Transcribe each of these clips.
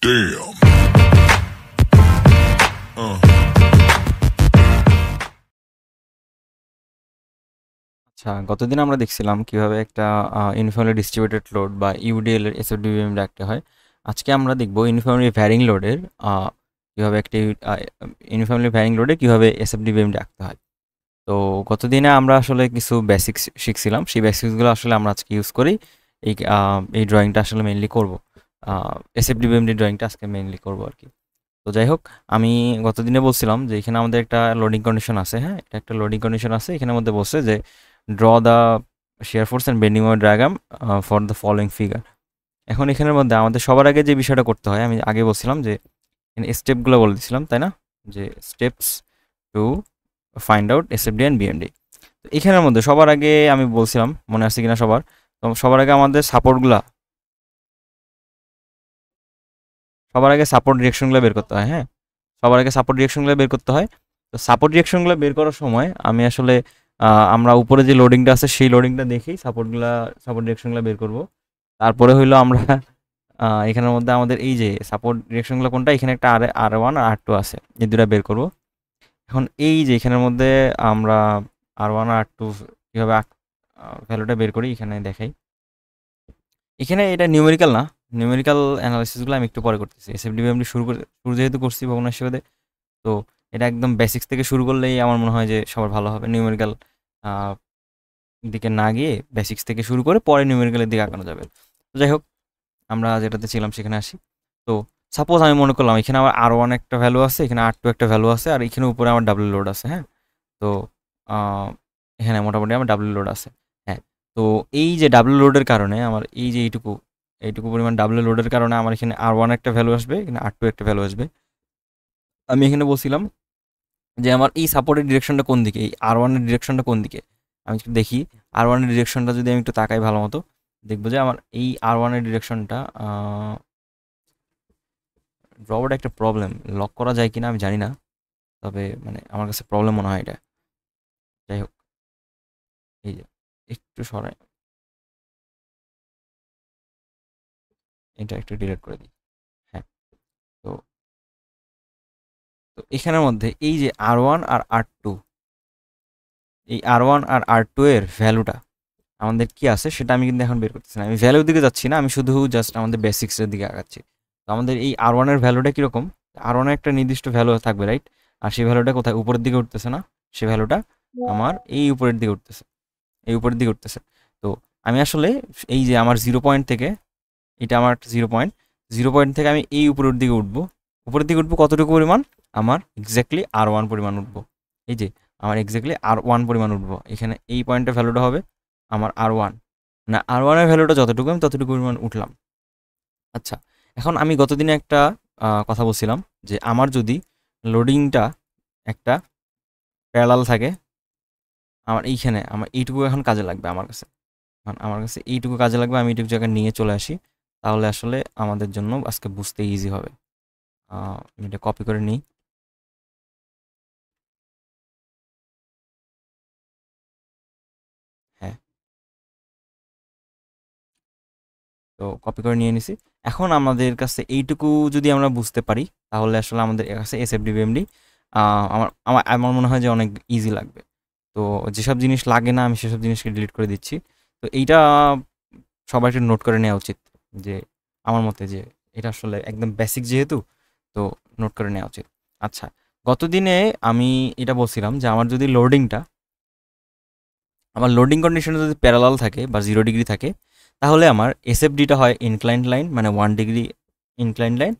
Damn. আচ্ছা, গতদিন আমরা দেখছিলাম কিভাবে একটা ইউনিফর্মলি ডিস্ট্রিবিউটেড লোড বা ইউডিএল এর এসএফডিবিএম ডাকতে হয়। আজকে আমরা দেখব ইউনিফর্মলি ভ্যারিং লোডের কিভাবে একটি ইউনিফর্মলি ভ্যারিং লোডে কিভাবে এসএফডিবিএম ডাকতে হয়। তো গতদিনে আমরা আসলে কিছু বেসিক্স শিখছিলাম, সেই বেসিক্সগুলো আসলে আমরা আজকে ইউজ করি এই ড্রয়িংটা আসলে মেইনলি করব। এসএফডিবিএম ড্রয়িংটা আজকে মেইনলি করব আর কি। তো যাই হোক, আমি গতদিনে বলছিলাম যে এখানে আমাদের একটা লোডিং কন্ডিশন আছে। হ্যাঁ, এটা একটা লোডিং কন্ডিশন আছে, এখানের মধ্যে বলছে যে draw the share force and bending moment diagram for the following figure. এখন এখানের মধ্যে আমাদের সবার আগে যে বিষয়টা করতে হয়, আমি আগে বলছিলাম যে স্টেপগুলো বলে দিছিলাম, তাই না? যে steps to find out SFD and BMD. তো এখানের মধ্যে সবার আগে আমি বলছিলাম, মনে আছে কিনা সবার? তো সবার আগে আমাদের সাপোর্ট ডিরেকশনগুলো বের করতে হয়। হ্যাঁ, সবার আগে সাপোর্ট ডিরেকশনগুলো বের করতে হয়। তো সাপোর্ট ডিরেকশনগুলো বের করার সময় আমি আসলে আমরা উপরে যে লোডিংটা আছে সেই লোডিংটা দেখেই সাপোর্ট ডিরেকশনগুলো বের করব। তারপরে হইলো আমরা এখানের মধ্যে আমাদের এই যে সাপোর্ট ডিরেকশনগুলো কোনটা, এখানে একটা আর ওয়ান আর আর টু আছে, এই দুটা বের করব। এখন এই যে এখানের মধ্যে আমরা আর ওয়ান আর টু কীভাবে ভ্যালুটা বের করি এখানে দেখাই। এখানে এটা নিউমেরিক্যাল না, নিউমেরিক্যাল অ্যানালাইসিসগুলো আমি একটু পরে করতেছি। এসএফডিবিএমডি শুরু যেহেতু করছি ভগ্নাংশবাদে, তো এটা একদম বেসিক্স থেকে শুরু করলেই আমার মনে হয় যে সবার ভালো হবে। নিউমেরিক্যাল দিকে না গিয়ে বেসিক্স থেকে শুরু করে পরে নিউমেরিক্যালের দিকে আগানো যাবে। তো যাই হোক, আমরা যেটাতে ছিলাম সেখানে আসি। তো সাপোজ আমি মনে করলাম এখানে আমার আর ওয়ান একটা ভ্যালু আছে, এখানে আর টু একটা ভ্যালু আছে, আর এখানে উপরে আমার ডাব্লিউ লোড আছে। হ্যাঁ, তো এখানে মোটামুটি আমার ডাব্লিউ লোড আছে। হ্যাঁ, তো এই যে ডাব্লিউ লোডের কারণে আমার এই যে এইটুকু এইটুকু পরিমাণ ডাব্লিউ লোডের কারণে আমার এখানে আর ওয়ান একটা ভ্যালু আসবে, এখানে আর টু একটা ভ্যালু আসবে। আমি এখানে বলছিলাম যে আমার এই সাপোর্টের ডিরেকশনটা কোন দিকে, এই আর ওয়ানের ডিরেকশনটা কোন দিকে। আমি একটু দেখি আর ওয়ানের ডিরেকশনটা, যদি আমি একটু তাকাই ভালো মতো, দেখবো যে আমার এই আর ওয়ানের ডিরেকশনটা ড্রপটা একটা প্রবলেম, লক করা যায় কিনা আমি জানি না, তবে মানে আমার কাছে প্রবলেম মনে হয় এটা। যাই হোক, এই যে একটু সরাই, এটা একটু ডিলিট করে দিই। হ্যাঁ, তো তো এখানের মধ্যে এই যে আর ওয়ান আর আর টু, এই আর ওয়ান আর আর টু এর ভ্যালুটা আমাদের কি আছে সেটা আমি কিন্তু এখন বের করতেছি না, আমি ভ্যালুর দিকে যাচ্ছি না, আমি শুধু জাস্ট আমাদের বেসিক্সের দিকে আগাচ্ছি। তো আমাদের এই আর ওয়ানের ভ্যালুটা কীরকম, আর ওয়ানের একটা নির্দিষ্ট ভ্যালু থাকবে, রাইট? আর সেই ভ্যালুটা কোথায়, উপরের দিকে উঠতেছে না? সেই ভ্যালুটা আমার এই উপরের দিকে উঠতেছে, এই উপরের দিকে উঠতেছে। তো আমি আসলে এই যে আমার 0 পয়েন্ট থেকে, এটা আমার 0 পয়েন্ট থেকে আমি এই উপরের দিকে উঠবো। উপরের দিকে উঠবো কতটুকু পরিমাণ, আমার এক্স্যাক্টলি আর ওয়ান পরিমাণ উঠবো। এই যে আমার এক্স্যাক্টলি আর ওয়ান পরিমাণ উঠবো, এখানে এই পয়েন্টের ভ্যালুটা হবে আমার আর ওয়ান, না আর ওয়ানের ভ্যালুটা যতটুকু আমি ততটুকু পরিমাণ উঠলাম। আচ্ছা, এখন আমি গতদিনে একটা কথা বলছিলাম যে আমার যদি লোডিংটা একটা প্যারালাল থাকে, আমার এইখানে আমার এইটুকু এখন কাজে লাগবে আমার কাছে। কারণ আমার কাছে এইটুকু কাজে লাগবে, আমি এইটুকু জায়গায় নিয়ে চলে আসি, তাহলে আসলে আমাদের জন্য আজকে বুঝতে ইজি হবে। আমি এটা কপি করে নিই। হ্যাঁ, তো কপি করে নিয়ে নিছি। এখন আমাদের কাছে এইটুকু যদি আমরা বুঝতে পারি, তাহলে আসলে আমাদের কাছে এসএফডি আমার আমার আমার মনে হয় যে অনেক ইজি লাগবে। তো যেসব জিনিস লাগে না আমি সেসব জিনিসকে ডিলিট করে দিচ্ছি। তো এইটা সবাই একটু নোট করে নেওয়া উচিত, যে আমার মতে যে এটা আসলে একদম বেসিক যেহেতু, তো নোট করে নেওয়া উচিত। আচ্ছা, গতদিনে আমি এটা বলছিলাম যে আমার লোডিং কন্ডিশনে যদি প্যারালাল থাকে বা 0 ডিগ্রি থাকে, তাহলে আমার এসএফডিটা হয় ইনক্লাইন্ড লাইন, মানে 1 ডিগ্রি ইনক্লাইন্ড লাইন।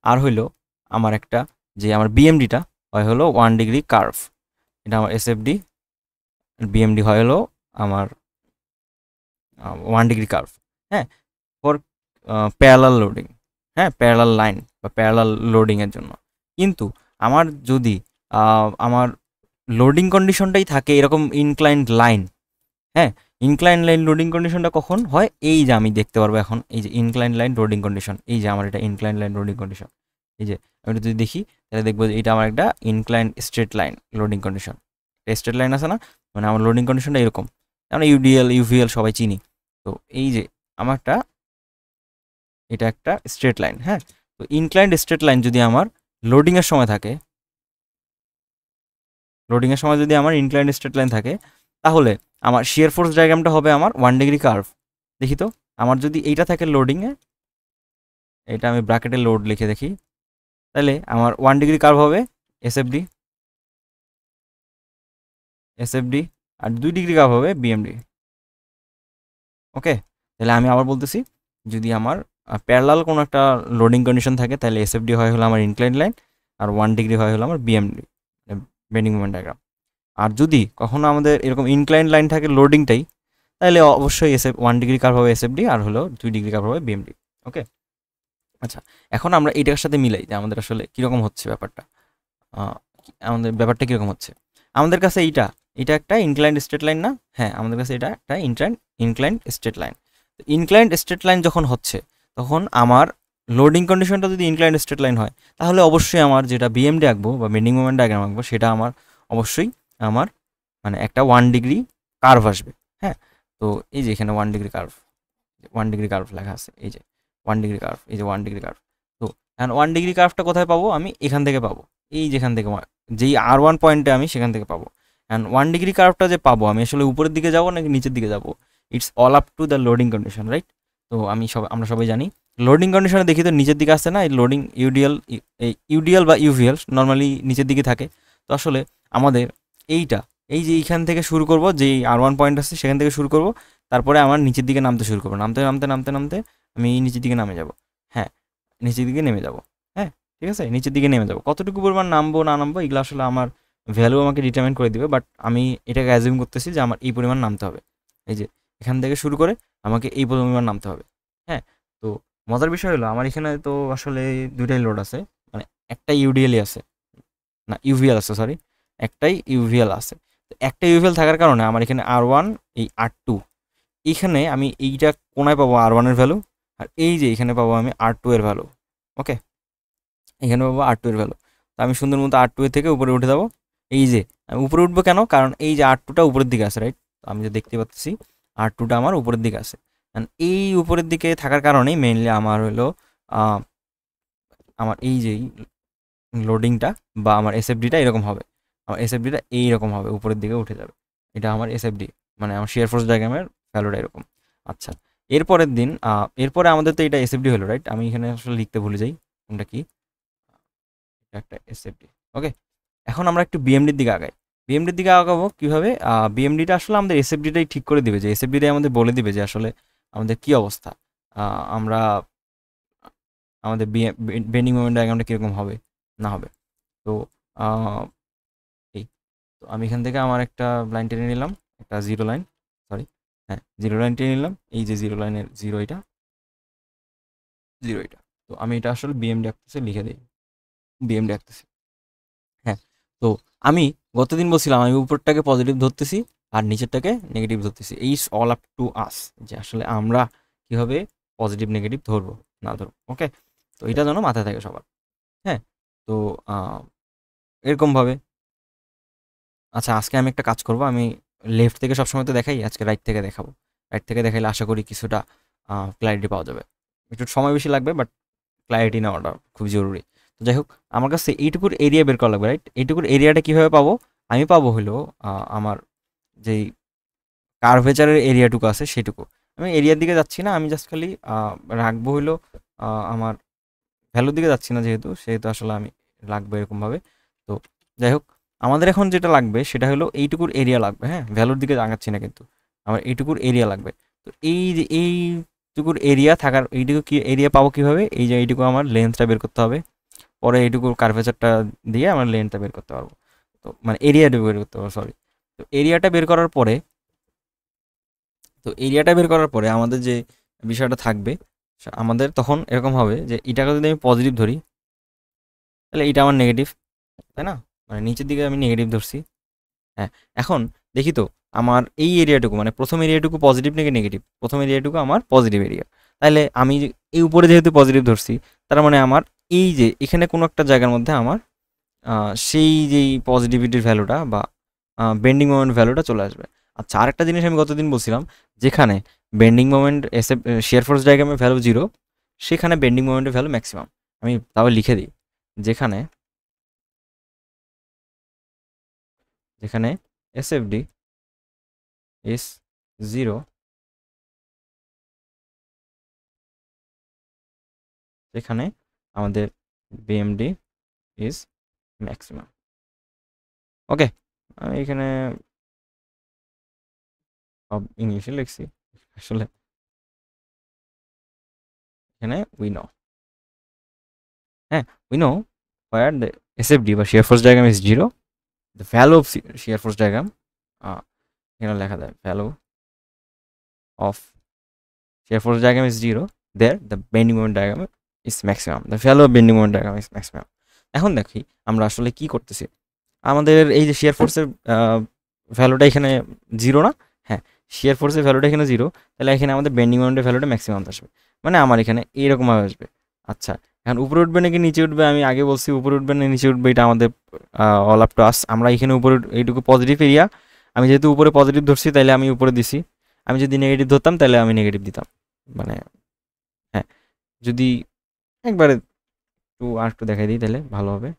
আর হইলো আমার একটা, যে আমার বিএমডিটা হয় হলো 1 ডিগ্রি কার্ভ। এটা আমার এসএফডি, বিএমডি হয় হলো আমার 1 ডিগ্রি কার্ভ। হ্যাঁ, ফর প্যারালাল লোডিং, হ্যাঁ প্যারালাল লাইন বা প্যারালাল লোডিংয়ের জন্য। কিন্তু আমার যদি আমার লোডিং কন্ডিশনটাই থাকে এরকম ইনক্লাইন্ড লাইন, হ্যাঁ, ইনক্লাইন লাইন লোডিং কন্ডিশনটা কখন হয়, এই যে আমি দেখতে পারবো এখন, এই যে ইনক্লাইন লাইন লোডিং কন্ডিশন, এই যে আমার এটা ইনক্লাইন লাইন লোডিং কন্ডিশন। এই যে আমি যদি দেখি তাহলে দেখবো যে এটা আমার একটা incline straight line loading condition. Straight line আছে না, মানে আমার লোডিং কন্ডিশনটা এরকম। আমরা ইউডিএল ইউভিএল সবাই চিনি। তো এই যে আমারটা, এটা একটা স্ট্রেট লাইন। হ্যাঁ, তো তো ইনক্লাইন্ড স্ট্রেট লাইন যদি আমার লোডিংয়ের সময় থাকে, লোডিংয়ের সময় যদি আমার ইনক্লাইন্ড স্ট্রেট লাইন থাকে, তাহলে আমার শিয়ার ফোর্স ডায়াগ্রামটা হবে আমার 1 ডিগ্রি কার্ভ। দেখি তো, আমার যদি এইটা থাকে লোডিংয়ে, এটা আমি ব্র্যাকেটে লোড লিখে দেখি, তাহলে আমার 1 ডিগ্রি কার্ভ হবে এসএফডি, আর 2 ডিগ্রি কার্ভ হবে বিএমডি। ওকে, তাহলে আমি আবার বলতেছি, যদি আমার প্যারালাল কোনো একটা লোডিং কন্ডিশন থাকে, তাহলে এসএফডি হয় হলো আমার ইনক্লাইন্ড লাইন, আর 1 ডিগ্রি হয় হলো আমার বিএমডি, বেন্ডিং মোমেন্ট ডায়াগ্রাম। আর যদি কখনো আমাদের এরকম ইনক্লাইন্ড লাইন থাকে লোডিংটাই, তাহলে অবশ্যই 1 ডিগ্রি কার্ভ হবে এসএফডি, আর হলো 2 ডিগ্রি কার্ভ হবে বিএমডি। ওকে, আচ্ছা, এখন আমরা এইটার সাথে মিলাই যে আমাদের আসলে কীরকম হচ্ছে ব্যাপারটা, আমাদের ব্যাপারটা কীরকম হচ্ছে। আমাদের কাছে এটা একটা ইনক্লাইন্ড স্ট্রেট লাইন না? হ্যাঁ, আমাদের কাছে এটা একটা inclined straight line. Inclined straight line যখন হচ্ছে, তখন আমার লোডিং কন্ডিশনটা যদি ইনক্লাইন্ড স্ট্রেট লাইন হয়, তাহলে অবশ্যই আমার যেটা বিএমডি আঁকবো বা বেন্ডিং মোমেন্ট ডায়াগ্রাম আঁকবো, সেটা আমার অবশ্যই আমার মানে একটা 1 ডিগ্রি কার্ভ আসবে। হ্যাঁ, তো এই যে এখানে 1 ডিগ্রি কার্ভ লেখা আছে, এই যে 1 ডিগ্রি কার্ভ, এই যে 1 ডিগ্রি কার্ভ। তো এখন 1 ডিগ্রি কার্ভটা কোথায় পাবো? আমি এখান থেকে পাবো, এই যেখান থেকে যেই R1 পয়েন্টে আমি সেখান থেকে পাবো। অ্যান্ড 1 ডিগ্রি কার্ভটা যে পাবো, আমি আসলে উপরের দিকে যাবো নাকি নিচের দিকে যাবো, it's all up to the loading condition, right? তো আমরা সবাই জানি লোডিং কন্ডিশনে দেখি তো নিচের দিকে আসছে না, এই লোডিং ইউডিএল বা ইউভিএল নর্মালি নিচের দিকে থাকে। তো আসলে আমাদের এই যে এইখান থেকে শুরু করব, যেই R1 পয়েন্ট আছে সেখান থেকে শুরু করব, তারপরে আমার নিচের দিকে নামতে শুরু করবো, নামতে আমি নিচের দিকে নামে যাব। হ্যাঁ, নিচের দিকে নেমে যাব। হ্যাঁ, ঠিক আছে, নিচের দিকে নেমে যাব। কতটুকু পরিমাণ নামবো না নামবো এগুলো আসলে আমার ভ্যালু আমাকে ডিটারমাইন করে দিবে, বাট আমি এটাকে অ্যাজিউম করতেছি যে আমার এই পরিমাণ নামতে হবে। এই যে এখান থেকে শুরু করে আমাকে এই পরিমাণ নামতে হবে। হ্যাঁ, তো মজার বিষয় হলো আমার এখানে তো আসলে দুইটাই লোড আছে, মানে একটা ইউডিএলই আছে, না ইউভিএল আছে, সরি, একটাই ইউভিএল আছে। তো একটা ইউভিএল থাকার কারণে আমার এখানে R1, এই R2, এইখানে আমি এইটা কোনায় পাবো R1 এর ভ্যালু, আর এই যে এখানে পাবো আমি R2 এর ভ্যালু। ওকে, এখানে পাবো R2 এর ভ্যালু। তো আমি সুন্দর মতো R2 এর থেকে উপরে উঠে যাবো। এই যে আমি উপরে উঠবো কেন? কারণ এই যে R2টা উপরের দিকে আছে, রাইট? তো আমি যে দেখতে পাচ্ছি R2টা আমার উপরের দিকে আছে, এই উপরের দিকে থাকার কারণেই মেইনলি আমার হলো আমার এই যে লোডিংটা বা আমার এসএফডিটা এরকম হবে, আমার এসএফডিটা এইরকম হবে, উপরের দিকে উঠে যাবে। এটা আমার এসএফডি, মানে আমার শিয়ার ফোর্স ডায়াগ্রামের ভ্যালুটা এরকম। আচ্ছা, এরপরে আমাদের তো এটা এসএফডি হলো, রাইট? আমি এখানে আসলে লিখতে ভুলে যাই কোনটা কি, এটা একটা এসএফডি। ওকে, এখন আমরা একটু বিএমডির দিকে আগাই। বিএমডির দিকে আগাবো কীভাবে? বিএমডিটা আসলে আমাদের এসএফডিটাই ঠিক করে দিবে, যে এসএফডিটাই আমাদের বলে দিবে যে আসলে আমাদের কী অবস্থা, আমরা আমাদের বেন্ডিং মোমেন্ট ডায়াগ্রামটা কীরকম হবে না হবে। তো এই তো আমি এখান থেকে আমার একটা লাইন টেনে নিলাম, একটা জিরো লাইন, সরি, হ্যাঁ, জিরো লাইন টেনে নিলাম। এই যে জিরো লাইনের জিরো এটা। তো আমি এটা আসলে বিএমডি আঁকতেছে লিখে দিই, বিএমডি আঁকতেছি। হ্যাঁ, তো আমি গতদিন বলছিলাম আমি উপরটাকে পজিটিভ ধরতেছি আর নিচেরটাকে নেগেটিভ ধরতেছি। এই অল আপ টু আস, যে আসলে আমরা কীভাবে পজিটিভ নেগেটিভ ধরবো না ধরবো। ওকে, তো এটা যেন মাথায় থাকে সবার। হ্যাঁ, তো এরকমভাবে। আচ্ছা, আজকে আমি একটা কাজ করব, আমি লেফট থেকে সবসময় তো দেখাই, আজকে রাইট থেকে দেখাবো। রাইট থেকে দেখাইলে আশা করি কিছুটা ক্ল্যারিটি পাওয়া যাবে। একটু সময় বেশি লাগবে, বাট ক্ল্যারিটি নেওয়াটা খুব জরুরি। তো যাই হোক, আমার কাছে এইটুকুর এরিয়া বের করা লাগবে, রাইট? এইটুকুর এরিয়াটা কীভাবে পাবো? আমি পাবো হলো আমার যেই কার্ভেচারের এরিয়াটুকু আছে সেটুকু। আমি এরিয়ার দিকে যাচ্ছি না, আমি জাস্ট খালি রাখবো হলো আমার ভ্যালুর দিকে যাচ্ছি না, সেহেতু আসলে আমি রাখবো এরকমভাবে। তো যাই হোক, আমাদের এখন যেটা লাগবে সেটা হলো এইটুকুর এরিয়া লাগবে। হ্যাঁ, ভ্যালুর দিকে আগাচ্ছি না, কিন্তু আমার এইটুকুর এরিয়া লাগবে। তো এই যে এইটুকুর এরিয়া থাকার, এইটুকু কি এরিয়া পাবো কীভাবে? এই যে এইটুকু আমার লেন্থটা বের করতে হবে, পরে এইটুকুর কার্ভেচারটা দিয়ে আমার লেন্থটা বের করতে পারবো। তো মানে এরিয়াটা বের করতে পারবো, সরি। তো এরিয়াটা বের করার পরে আমাদের যে বিষয়টা থাকবে, আমাদের তখন এরকম হবে যে এটাকে যদি আমি পজিটিভ ধরি, তাহলে এটা আমার নেগেটিভ, তাই না? মানে নিচের দিকে আমি নেগেটিভ ধরছি। হ্যাঁ, এখন দেখি তো আমার এই এরিয়াটুকু, মানে প্রথম এরিয়াটুকু পজিটিভ নাকি নেগেটিভ? প্রথম এরিয়াটুকু আমার পজিটিভ এরিয়া। তাহলে আমি এই উপরে যেহেতু পজিটিভ ধরছি, তার মানে আমার এই যে এখানে কোনো একটা জায়গার মধ্যে আমার সেই যেই পজিটিভিটির ভ্যালুটা বা বেন্ডিং মোমেন্ট ভ্যালুটা চলে আসবে। আচ্ছা, আরেকটা জিনিস আমি গতদিন বলছিলাম, যেখানে বেন্ডিং মোমেন্ট শিয়ার ফোর্স ডায়াগ্রামের ভ্যালু 0, সেখানে বেন্ডিং মোমেন্টের ভ্যালু ম্যাক্সিমাম। আমি তাও লিখে দিই, যেখানে যেখানে SFD is 0, সেখানে আমাদের BMD is maximum। ওকে, আমি এখানে সব ইংলিশে লিখছি আসলে। এখানে we know, হ্যাঁ, we know where the SFD বা shear force diagram is 0, the value of shear force diagram, এখানে লেখা যায় value of shear force diagram is 0, there the bending moment diagram is maximum, the value of bending moment diagram is maximum। এখন দেখি আমরা আসলে কি করতেছি। আমাদের এই যে shear force এর ভ্যালুটা এখানে 0 না? হ্যাঁ, shear force এর ভ্যালুটা এখানে 0, তাহলে এখানে আমাদের বেন্ডিং মোমেন্টের ভ্যালুটা ম্যাক্সিমাম আসবে। মানে আমার এখানে এইরকমভাবে আসবে। আচ্ছা, এখন উপরে উঠবে নাকি নিচে উঠবে? আমি আগে বলছি উপরে উঠবে না নিচে উঠবে, এটা আমাদের অল আপ টু আস। আমরা এখানে উপরে এইটুকু পজিটিভ এরিয়া, আমি যেহেতু উপরে পজিটিভ ধরছি তাইলে আমি উপরে দিছি। আমি যদি নেগেটিভ ধরতাম তাহলে আমি নেগেটিভ দিতাম। মানে হ্যাঁ, যদি একবারে একটু দেখাই দিই তাহলে ভালো হবে।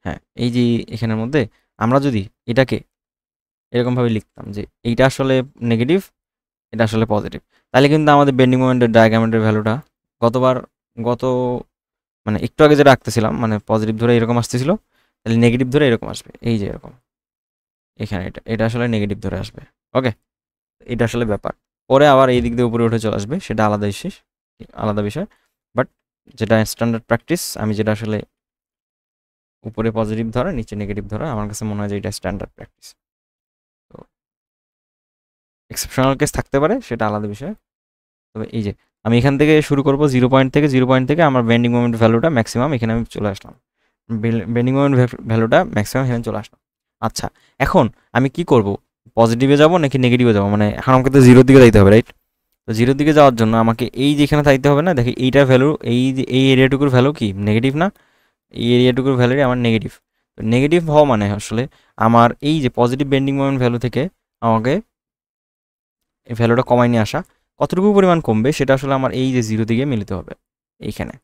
হ্যাঁ, এই যে এখানের মধ্যে আমরা যদি এটাকে এরকমভাবে লিখতাম যে এইটা আসলে নেগেটিভ, এটা আসলে পজিটিভ, তাহলে কিন্তু আমাদের বেন্ডিং মোমেন্টের ডায়াগ্রামের ভ্যালুটা গত মানে একটু আগে যেটা রাখতেছিলাম, মানে পজিটিভ ধরে এরকম আসতেছিল, তাহলে নেগেটিভ ধরে এরকম আসবে। এই যে এরকম এখানে এটা এটা আসলে নেগেটিভ ধরে আসবে। ওকে, এটা আসলে ব্যাপার। পরে আবার এই দিক দিয়ে উপরে উঠে চলে আসবে, সেটা আলাদা বিষয়। বাট যেটা স্ট্যান্ডার্ড প্র্যাকটিস, আমি যেটা আসলে উপরে পজিটিভ ধরা নিচে নেগেটিভ ধরা, আমার কাছে মনে হয় যে এটা স্ট্যান্ডার্ড প্র্যাকটিস। তো এক্সেপশনাল কেস থাকতে পারে, সেটা আলাদা বিষয়। তবে এই যে আমি এখান থেকে শুরু করব 0 পয়েন্ট থেকে আমার বেন্ডিং মোমেন্ট ভ্যালুটা ম্যাক্সিমাম, এখানে আমি চলে আসলাম। বেন্ডিং মোমেন্ট ভ্যালুটা ম্যাক্সিমাম এখানে চলে আসলাম। আচ্ছা, এখন আমি কি করব? পজিটিভে যাব নাকি নেগেটিভে যাব? মানে এখন আমাকে তো 0-র দিকে যাইতে হবে, রাইট? তো 0-র দিকে যাওয়ার জন্য আমাকে এই যে এখানে যাইতে হবে না? দেখি এইটার ভ্যালু, এই যে এই এরিয়াটুকুর ভ্যালু কি নেগেটিভ না? এই এরিয়াটুকুর ভ্যালুই আমার নেগেটিভ। তো নেগেটিভ হওয়া মানে আসলে আমার এই যে পজিটিভ বেন্ডিং মোমেন্ট ভ্যালু থেকে আমাকে এই ভ্যালুটা কমাই নিয়ে আসা। কতটুকু পরিমাণ কমবে সেটা আসলে আমার এই যে 0 দিকে মিলিতে হবে এইখানে।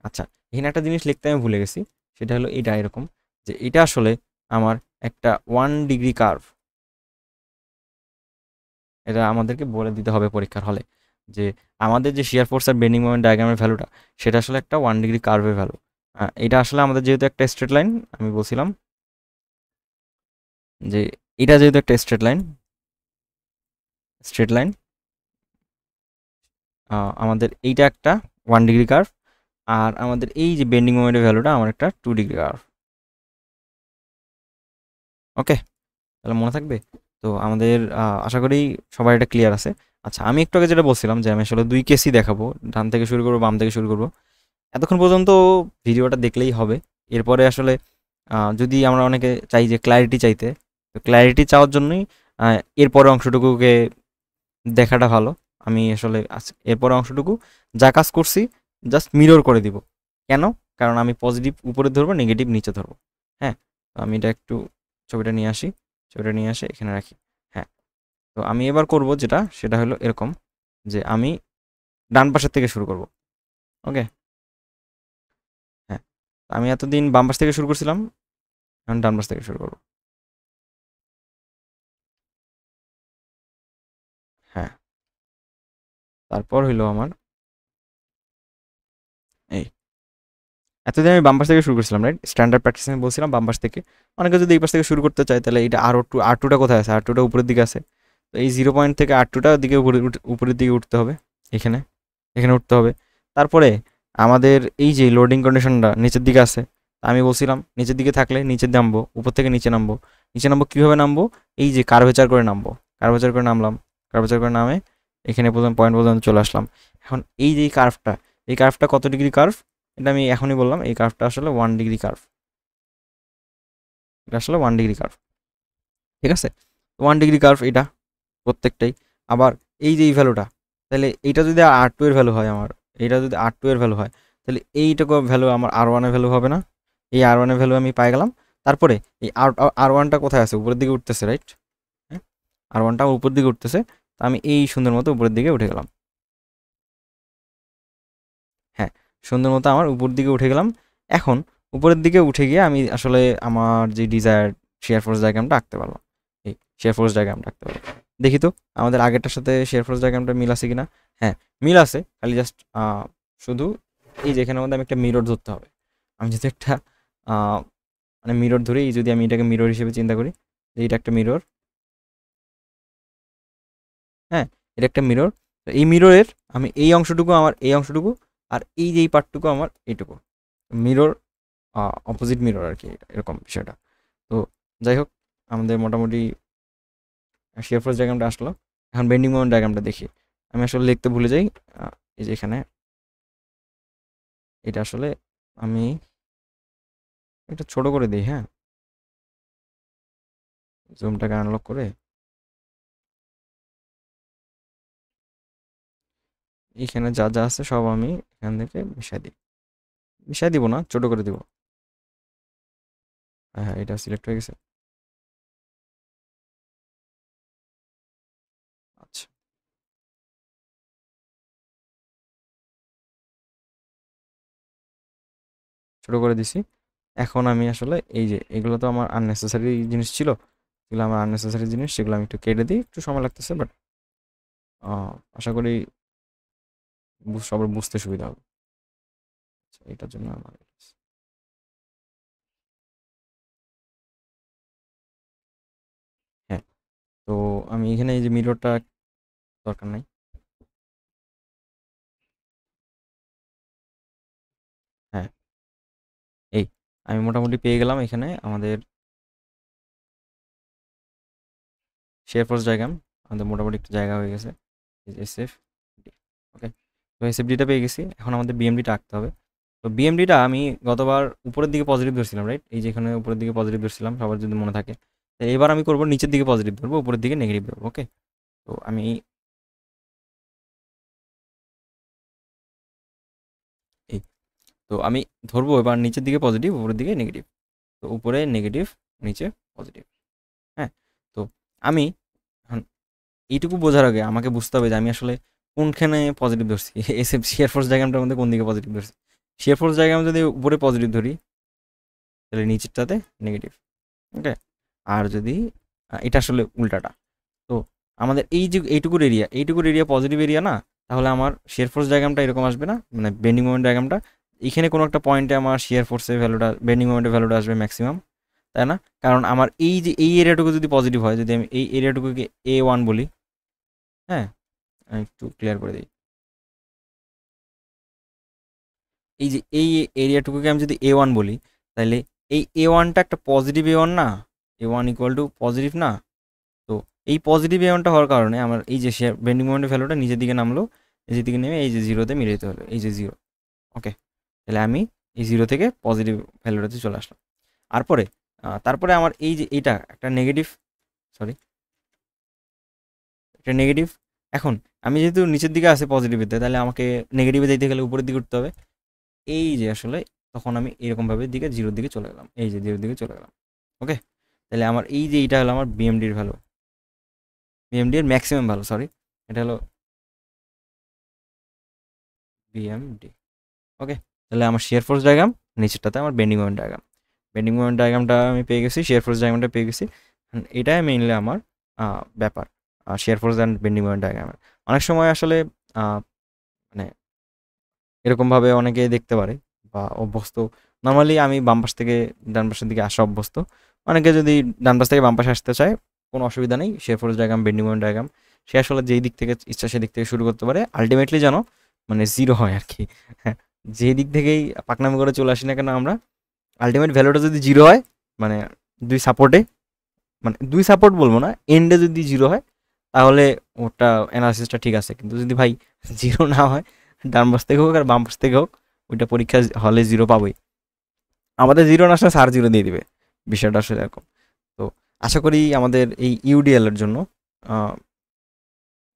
আচ্ছা, এখানে একটা জিনিস লিখতে আমি ভুলে গেছি, সেটা হলো এইটা এরকম, যে এটা আসলে আমার একটা 1 ডিগ্রি কার্ভ। এটা আমাদেরকে বলে দিতে হবে পরীক্ষার হলে, যে আমাদের যে শিয়ার ফোর্স আর বেন্ডিং মোমেন্ট ডায়াগ্রামের ভ্যালুটা, সেটা আসলে একটা 1 ডিগ্রি কার্ভের ভ্যালু। এটা আসলে আমাদের যেহেতু একটা স্ট্রেট লাইন, আমি বলছিলাম যে এটা যেহেতু একটা স্ট্রেট লাইন, আমাদের এইটা একটা 1 ডিগ্রি কার্ভ, আর আমাদের এই যে বেন্ডিং মোমেন্টের ভ্যালুটা আমার একটা 2 ডিগ্রি কার্ভ। ওকে, তাহলে মনে থাকবে তো আমাদের। আশা করি সবার এটা ক্লিয়ার আছে। আচ্ছা, আমি একটু আগে যেটা বলছিলাম যে আমি আসলে 2 কেসই দেখাবো, ডান থেকে শুরু করবো বাম থেকে শুরু করবো। এতক্ষণ পর্যন্ত ভিডিওটা দেখলেই হবে। এরপরে আসলে যদি আমরা অনেকে চাই যে ক্ল্যারিটি চাইতে, তো ক্ল্যারিটি চাওয়ার জন্যই এরপরের অংশটুকুকে দেখাটা ভালো। আমি আসলে এরপরের অংশটুকু যা কাজ করছি জাস্ট মিরর করে দিব। কেন? কারণ আমি পজিটিভ উপরে ধরবো, নেগেটিভ নিচে ধরবো। হ্যাঁ, তো আমি এটা একটু ছবিটা নিয়ে আসি, ছবিটা নিয়ে আসে এখানে রাখি। হ্যাঁ, তো আমি এবার করব যেটা, সেটা হলো এরকম, যে আমি ডান পাশের থেকে শুরু করব। ওকে, হ্যাঁ, আমি এতদিন বাম পাশ থেকে শুরু করছিলাম, এখন ডান পাশ থেকে শুরু করব। হ্যাঁ, তারপর হইলো আমার এই এতদিন আমি বাম পাশ থেকে শুরু করছিলাম, রাইট? স্ট্যান্ডার্ড প্র্যাকটিস আমি বলছিলাম বাম পাশ থেকে। অনেকে যদি এই পাশ থেকে শুরু করতে চায়, তাহলে এটা আর টুটা কোথায় আছে? আর টুটা উপরের দিকে আছে। তো এই 0 পয়েন্ট থেকে আর টুটার দিকে উপরের দিকে উঠতে হবে, এখানে এখানে উঠতে হবে। তারপরে আমাদের এই যে লোডিং কন্ডিশনটা নিচের দিকে আছে, আমি বলছিলাম নিচের দিকে থাকলে নিচে নামবো, উপর থেকে নিচে নামবো। নিচে নামবো কীভাবে নামবো? এই যে কার্ভেচার করে নামবো, কার্ভেচার করে নামলাম, কার্ভেচার করে নামে এখানে পয়েন্ট পর্যন্ত চলে আসলাম। এখন এই যে এই কার্ভটা কত ডিগ্রি কার্ভ? এটা আমি এখনই বললাম, এই কার্ভটা আসলে 1 ডিগ্রি কার্ভ। এটা আসলে 1 ডিগ্রি কার্ভ, ঠিক আছে? 1 ডিগ্রি কার্ভ এটা প্রত্যেকটাই। আবার এই যে এই ভ্যালুটা, তাহলে এইটা যদি আর টু এর ভ্যালু হয় আমার, এইটা যদি আর টু এর ভ্যালু হয়, তাহলে এইটুকু ভ্যালু আমার আর1 এর ভ্যালু হবে না? এই আর1 এর ভ্যালু আমি পাই গেলাম। তারপরে এই আর1টা কোথায় আছে? উপরের দিকে উঠতেছে, রাইট? হ্যাঁ, আর1টা উপর দিকে উঠতেছে, তো আমি এই সুন্দর মতো উপরের দিকে উঠে গেলাম। হ্যাঁ, সুন্দর মতো আমার উপর দিকে উঠে গেলাম। এখন উপরের দিকে উঠে গিয়ে আমি আসলে আমার যে ডিজায়ার্ড শেয়ার ফোর্স ডায়াগ্রামটা আঁকতে পারলাম। এই শেয়ার ফোর্স ডায়াগ্রামটা আঁকতে পারলাম। দেখি তো আমাদের আগেরটার সাথে শেয়ার ফোর্স ডায়াগ্রামটা মিল আছে কিনা। হ্যাঁ, মিল আছে, খালি জাস্ট শুধু এই যে এখানের মধ্যে আমি একটা মিরর ধরতে হবে। আমি যদি একটা মানে মিরর ধরি, যদি আমি এটাকে মিরর হিসেবে চিন্তা করি যে এটা একটা মিরর, হ্যাঁ এটা একটা মিরর। এই মিররের আমি এই অংশটুকু আমার এই অংশটুকু, আর এই যে এই পার্টটুকু আমার এইটুকু, মিরর অপোজিট মিরর আর কি, এরকম বিষয়টা। তো যাই হোক, আমাদের মোটামুটি শেয়ার ফোর্স ডায়াগ্রামটা আসলো। এখন বেন্ডিং মোমেন্ট ডায়াগ্রামটা দেখি। আমি আসলে লিখতে ভুলে যাই, এই যে এখানে এটা আসলে আমি এটা ছোট করে দিই। হ্যাঁ, জুমটাকে আনলক করে এখানে যা যা আছে সব আমি এখান থেকে মিশাই দিই। মিশাই দিব না, ছোট করে দিব। হ্যাঁ হ্যাঁ, এটা সিলেক্ট হয়ে গেছে। আচ্ছা, ছোট করে দিছি। এখন আমি আসলে এই যে এগুলো তো আমার আননেসেসারি জিনিস ছিল, এগুলো আমার আননেসেসারি জিনিস, সেগুলো আমি একটু কেটে দিই। একটু সময় লাগতেছে, বাট আশা করি সবার বুঝতে সুবিধা হবে। আচ্ছা, এটার জন্য আমার হ্যাঁ, তো আমি এখানে এই যে মিররটা দরকার নাই। হ্যাঁ, এই আমি মোটামুটি পেয়ে গেলাম এখানে আমাদের শেয়ার ফোর্স ডায়াগ্রাম। আমাদের মোটামুটি একটা জায়গা হয়ে গেছে, এসএফ ডি। ওকে, তো এসএফডিটা পেয়ে গেছি। এখন আমাদের বিএমডিটা আঁকতে হবে। তো বিএমডিটা আমি গতবার উপরের দিকে পজিটিভ ধরছিলাম, রাইট? এই যে এখানে উপরের দিকে পজিটিভ ধরছিলাম, সবার যদি মনে থাকে। তো এবার আমি করবো নিচের দিকে পজিটিভ ধরবো, উপরের দিকে নেগেটিভ ধরবো। ওকে, তো আমি এই তো আমি ধরবো এবার নিচের দিকে পজিটিভ, উপরের দিকে নেগেটিভ। তো উপরে নেগেটিভ, নিচে পজিটিভ। হ্যাঁ, তো আমি এখন এইটুকু বোঝার আগে আমাকে বুঝতে হবে যে আমি আসলে কোনখানে পজিটিভ ধরছি। এসে শেয়ার ফোর্স ডায়াগ্রামটার মধ্যে কোন দিকে পজিটিভ ধরছি। শেয়ার ফোর্স ডায়াগ্রাম যদি উপরে পজিটিভ ধরি, তাহলে নিচেরটাতে নেগেটিভ। ওকে, আর যদি এটা আসলে উল্টাটা, তো আমাদের এই যে এইটুকুর এরিয়া পজিটিভ এরিয়া না, তাহলে আমার শেয়ার ফোর্স ডায়াগ্রামটা এরকম আসবে না, মানে বেন্ডিং মোমেন্ট ডায়াগ্রামটা এখানে কোনো একটা পয়েন্টে আমার শেয়ার ফোর্সের ভ্যালুটা, বেন্ডিং মোমেন্টের ভ্যালুটা আসবে ম্যাক্সিমাম, তাই না? কারণ আমার এই যে এই এরিয়াটুকু যদি পজিটিভ হয়, যদি আমি এই এরিয়াটুকুকে A1 বলি, হ্যাঁ আমি একটু ক্লিয়ার করে দিই। এই যে এই এরিয়াটুকুকে আমি যদি A1 বলি, তাহলে এই A1টা একটা পজিটিভ A1 না, A1 ইকুয়াল টু পজিটিভ না। তো এই পজিটিভ A1টা হওয়ার কারণে আমার এই যে শেয়ার বেন্ডিং মোমেন্টের ভ্যালুটা নিচের দিকে নামলো, নিচের দিকে নেমে এই যে জিরোতে মিলে যেতে হলো, এই যে জিরো। ওকে, তাহলে আমি এই জিরো থেকে পজিটিভ ভ্যালুটাতে চলে আসলাম। তারপরে আমার এই যে এইটা একটা নেগেটিভ, সরি একটা নেগেটিভ। এখন আমি যেহেতু নিচের দিকে আছে পজিটিভেতে, তাহলে আমাকে নেগেটিভে যেতে গেলে উপরের দিকে উঠতে হবে। এই যে আসলে তখন আমি এরকমভাবে দিকে জিরোর দিকে চলে গেলাম, এই যে জিরোর দিকে চলে গেলাম। ওকে, তাহলে আমার এই যে এইটা হলো আমার বিএমডির ভ্যালু, বিএমডি এর ম্যাক্সিমাম ভ্যালু, সরি এটা হলো বিএমডি। ওকে, তাহলে আমার শেয়ার ফোর্স ডায়াগ্রাম, নিচেরটাতে আমার bending moment diagram. Bending moment ডায়াগ্রামটা আমি পেয়ে গেছি, শেয়ার ফোর্স ডায়াগ্রামটা পেয়ে গেছি। এটাই মেইনলি আমার ব্যাপার, share force and bending moment ডায়াগ্রামের। অনেক সময় আসলে মানে এরকমভাবে অনেকে দেখতে পারে বা অভ্যস্ত। নর্মালি আমি বাম পাশ থেকে ডান পাশের দিকে আসা অভ্যস্ত। অনেকে যদি ডান পাশ থেকে বাম পাশে আসতে চায়, কোনো অসুবিধা নেই। Shear force diagram, bending moment diagram, সে আসলে যেই দিক থেকে ইচ্ছা সেদিক থেকে শুরু করতে পারে, আলটিমেটলি যেন মানে জিরো হয় আর কি। হ্যাঁ, যে দিক থেকেই পাকনামি করে চলে আসি না কেন আমরা, আলটিমেট ভ্যালুটা যদি জিরো হয়, মানে দুই সাপোর্টে, মানে দুই সাপোর্ট বলবো না, এন্ডে যদি জিরো হয়, তাহলে ওটা অ্যানালিসিসটা ঠিক আছে। কিন্তু যদি ভাই জিরো না হয়, ডান পাশ থেকে হোক আর বাম পাশ থেকে হোক, ওইটা পরীক্ষা হলে জিরো পাবোই। আমাদের জিরো না আসলে স্যার জিরো দিয়ে দিবে, বিষয়টা আসলে এরকম। তো আশা করি আমাদের এই ইউডিএল এর জন্য,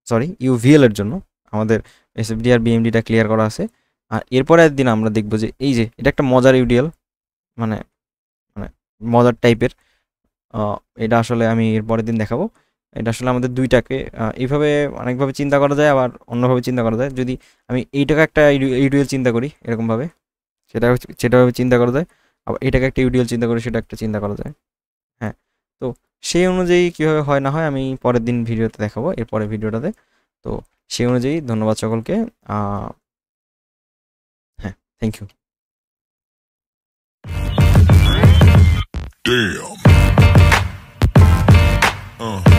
সরি ইউভিএল এর জন্য আমাদের এসএফডি আর বিএমডিটা ক্লিয়ার করা আছে। আর এরপরে একদিন আমরা দেখবো যে এই যে এটা একটা মজার ইউডিএল, মানে মানে মজার টাইপের। এটা আসলে আমি এর পরের দিন দেখাবো। এটা আসলে আমাদের দুইটাকে এইভাবে অনেকভাবে চিন্তা করা যায়, আবার অন্যভাবে চিন্তা করা যায়। যদি আমি এইটাকে একটা ইউডিএল চিন্তা করি এরকমভাবে, সেটাভাবে চিন্তা করা যায়। আবার এটাকে একটা ইউডিএল চিন্তা করি, সেটা একটা চিন্তা করা যায়। হ্যাঁ, তো সেই অনুযায়ী কীভাবে হয় না হয় আমি পরের দিন ভিডিওতে দেখাবো, এর পরের ভিডিওটাতে। তো সেই অনুযায়ী ধন্যবাদ সকলকে। হ্যাঁ, থ্যাংক ইউ। Damn.